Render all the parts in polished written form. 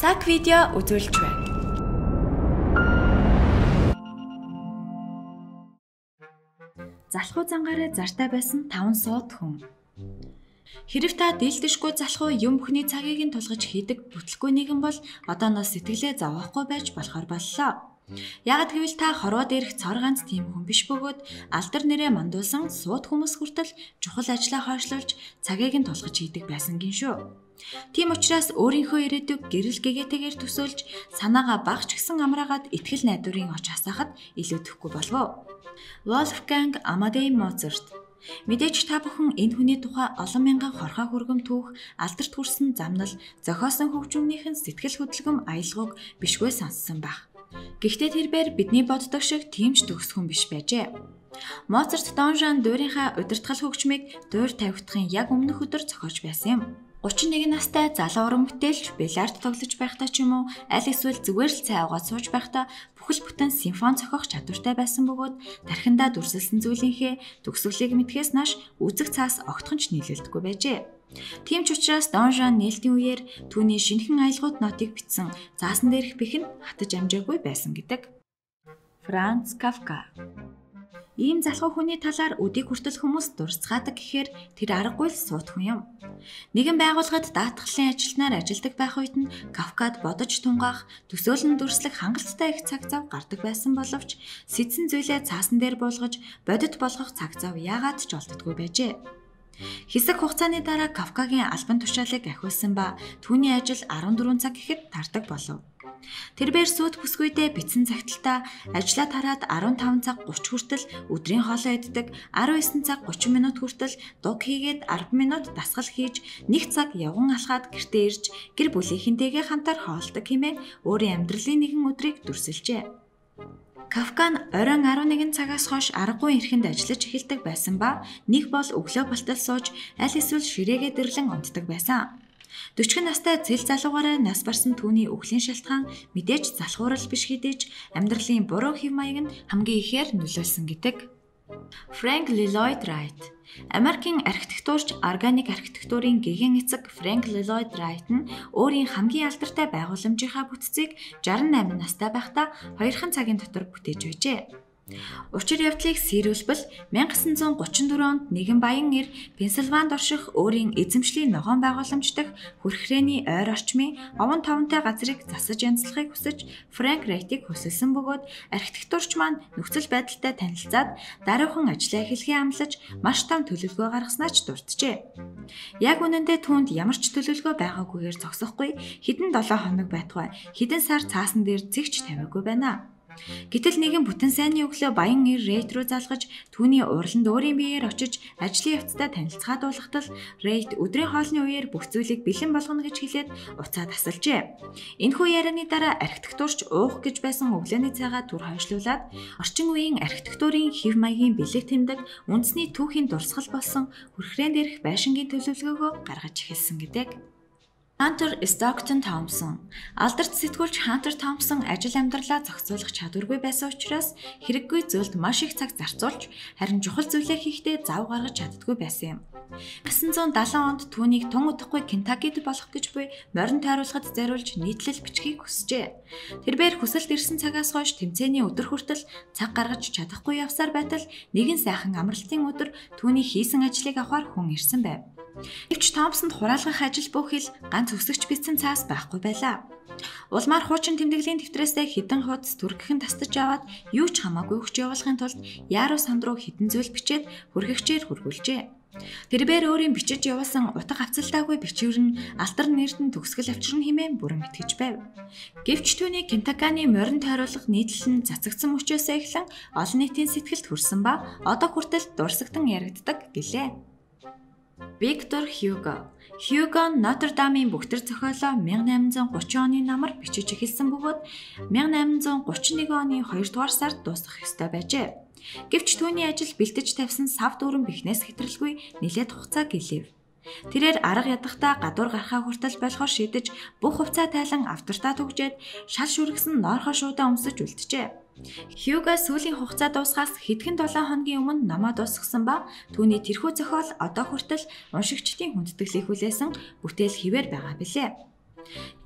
Цаг видео үзүүлж байна. Залхуу зангаараа зартаа байсан 5 сууд хүн. Хэрв та дийлдэшгүй залхуу юм бүхний цагийг нь тулгаж хийдэг бүтлгүй нэгэн бол одооноос сэтгэлээ зовоохгүй байж болохоор боллоо. Ягд гэвэл та хорвоод ирэх цор ганц тийм хүн биш бөгөөд алдар нэрээ мандуулсан сууд хүмүүс хүртэл чухал ажлаа хойшлуулж цагийг нь тулгаж хийдэг байсан гин шүү. Тийм учраас өөрийнхөө ирээдүйг гэрэл гэгээтэйгээр төсөөлж санаагаа багч гисэн амраагаад итгэл найдварын оч хасаахад илүүдэхгүй болов. Wolfgang Amadeus Mozart. Мэдээж та бүхэн энэ хүний тухай олон мянган хорхоо хүргэм түүх, алдарт хүрсэн замнал, зохиосон хөгжмөнийхэн сэтгэл хөдлөм аялгауг бишгүй сонссон байх. Гэхдээ тэрээр бидний боддог шиг тиймч төгс хүн биш байжээ. Моцарт Дон Жуан дуурийнхаа удирдгал хөгжмийг дуур тавигдахын яг өмнөх өдөр зохиож байсан юм. 31 настай залуу уран бүтээлч бильярд тоглож байхдаа ч юм уу аль эсвэл зүгээр л цай уугаад сууж байхдаа бүхэл бүтэн симфони зохиох чадвартай байсан бөгөөд тархиндаа дүрсэлсэн зүйлийнхээ төгсгөлийг мэдхээс нааш үзэг цаас огтхон ч нийлүүлдэггүй байжээ. Тийм ч учраас Дон Жуан нээлтийн үеэр түүний шинэхэн аялгауд нотыг бичсэн заасан дээрх бэх нь хатаж амжаагүй байсан гэдэг. Франц Кафка. Ийм залхуу хүний талаар өдийг хүртэл хүмүүс дурсгаадаг гэхээр тэр аргагүй л суут хүн юм. Нэгэн байгууллагад даатгалын ажилтнаар ажилладаг байх үед нь Кафкад бодож тунгаах, төсөөлн дүрслэх хангалттай их цаг зав гардаг байсан боловч сэдсэн зүйлээ цаасан дээр буулгаж бодит болгох цаг зав яагаад ч олддоггүй байжээ. Хэсэг хугацааны дараа Кафкагийн албан тушаалыг ахиулсан ба түүний ажил 14 цаг гэхэд тардаг болов. Тэрээр сүйт бүсгүйдээ бичсэн цагталтаа ажлаа тараад 15 цаг 30 хүртэл өдрийн хоолоо иддэг, 19 цаг 30 минут хүртэл дуг хийгээд 10 минут дасгал хийж, 1 цаг явган алхаад гэртээ ирж гэр бүлийнхэнтэйгээ хамтар хоолдог хэмээн өөрийн амьдралын нэгэн өдрийг дүрсэлжээ. Кафка нь оройн 11 цагаас хойш аргагүй эрхэнд ажиллаж эхэлдэг байсан ба нэг бол өглөө болтол сууж аль эсвэл ширээгээ дэрлэн унтдаг байсан. 40 настай цэл залуугаараа нас барсан түүний өвлийн шалтгаан мэдээж залхуурал биш хэдийч амьдралын буруу хэв маяг нь хамгийн ихээр нөлөөлсөн гэдэг. Frank Lloyd Wright. Америкийн архитектурч, органик архитектурын гэгэн эцэг Frank Lloyd Wright нь өөрийн хамгийн алдартай байгууламжийнхаа бүтцийг 68 настай байхдаа 2 цагийн дотор бүтээж байжээ. Учир явдлыг сэрүүлбэл 1934 онд нэгэн баян эр Пенсильванид орших өөрийн эзэмшлийн ногоон байгууламж дэх хөрхрээний ойр орчмын овон товонтой газрыг засаж янзлахыг хүсэж Франк Райтыг хөсөлсөн бөгөөд архитектурч маань нөхцөл байдалтай танилцаад даруухан ажлаа эхлэхээ амлаж маш том төлөвлөгөө гаргаснаа ч дурджээ. Яг үнэндээ түүнд ямар ч төлөвлөгөө байгаагүйгээр зогсохгүй хэдэн 7 хоног байтугай хэдэн сар цаасан дээр зэгч тавиагүй байна. Гэтэл нэгэн бүтэн сайнны өглөө баян эр Рейт руу залгаж түүний уралд өөрийн биеэр очиж ажлын явцдаа танилцахад уулгатал Рейт өдрийн хоолны үеэр бүх зүйлийг бэлэн болгоно гэж хэлээд уцаа тасалжээ. Энэхүү ярианы дараа архитектурч уух гэж байсан өглөөний цайгаа түр хойшлуулад орчин үеийн архитектурын хэв маягийн бэлэг тэмдэг үндэсний түүхийн дурсгал болсон хүрхрээн дээрх байшингийн төлөвлөгөөгөө гаргаж эхэлсэн гэдэг. Hunter Stockton Thompson. Алдарт сэтгүүлч Hunter Thompson ажил амьдралаа зохицуулах чадваргүй байсан учраас хэрэггүй зүйлд маш их цаг зарцуулж харин чухал зүйлээ хийхдээ зав гаргаж чаддаггүй байсан юм. 1970 онд түүнийг тун удахгүй Кентаккид болох гэж буй морин тойруулахад зориулж нийтлэл бичгийг хүсжээ. Тэрээр хүсэлт ирсэн цагаас хойш тэмцээний өдөр хүртэл цаг гаргаж чадахгүй явсаар байтал нэгэн сайхан амралтын өдөр түүний хийсэн ажлыг авахар хүн ирсэн байв. Гэвч Томпсонд хураалгах ажил бүхэл ганц өсөгч бичсэн цаас байхгүй байлаа. Улмаар хуучин тэмдэглэлийн дэвтрээсээ хідэн хуудас түргэхэн тастаж аваад юу ч хамаагүй өгч явуулахын тулд Яруу санд руу хідэн зүйл бичээд хүргэгчээр хүргүүлжээ. Тэрээр өөрийн бичиж явуулсан утга авцалтаагүй бичвэр нь алдар нэрдэн төгсгөл авчирна хэмээн бүрэн итгэж байв. Гэвч түүний Кентакканы морин тойруулах нийтлэл нь цацагдсан мөчөөсөө эхлэн олон нийтийн сэтгэлд хүрсэн ба одоо хүртэл дурсагдан яригддаг гэлээ. Виктор Хьюго. Хьюго Нотр-Дамын бүгтэр зохиолоо 1830 оны намар бичиж эхэлсэн бөгөөд 1831 оны 2 дугаар сард дуусгах ёстой байжээ. Гэвч түүний ажил бэлтэж тавьсан сав дүүрэн бихнээс хэтрэлгүй нэлээд хугацаа гэлээв. Тэрээр арга ядахтаа гадуур гарахаа хүртэл болохоор шийдэж бүх хувцаа тайлан автортаа түгжээд шал шүргсэн ноорхоо шуудаа өмсөж үлджээ. Хьюго сүүлийн хугацаа дуусгаас хэдхэн 7 хоногийн өмнө намаа дуусгасан ба түүний тэрхүү зохиол одоо хүртэл уншигчдын хүндэтгэлийг хүлээсэн бүтээл хэвээр байгаа билээ.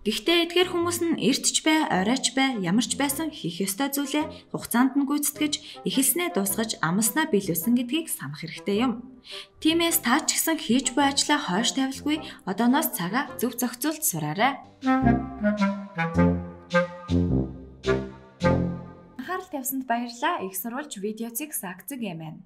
Гэхдээ эдгээр хүмүүс нь эртч бай, оройч бай, ямарч байсан хийх ёстой зүйлээ хугацаанд нь гүйцэтгэж, эхэлснээ дуусгаж, амласнаа биелүүлсэн гэдгийг санах хэрэгтэй юм. Тиймээс та ч гэсэн хийж буй ажлаа хойш тавилгүй одооноос цагаа зөв зохицуулж сураарай. Анхаарал тавьсанд баярлалаа. Их сурвалж видеоцыг сагцэг юм байна.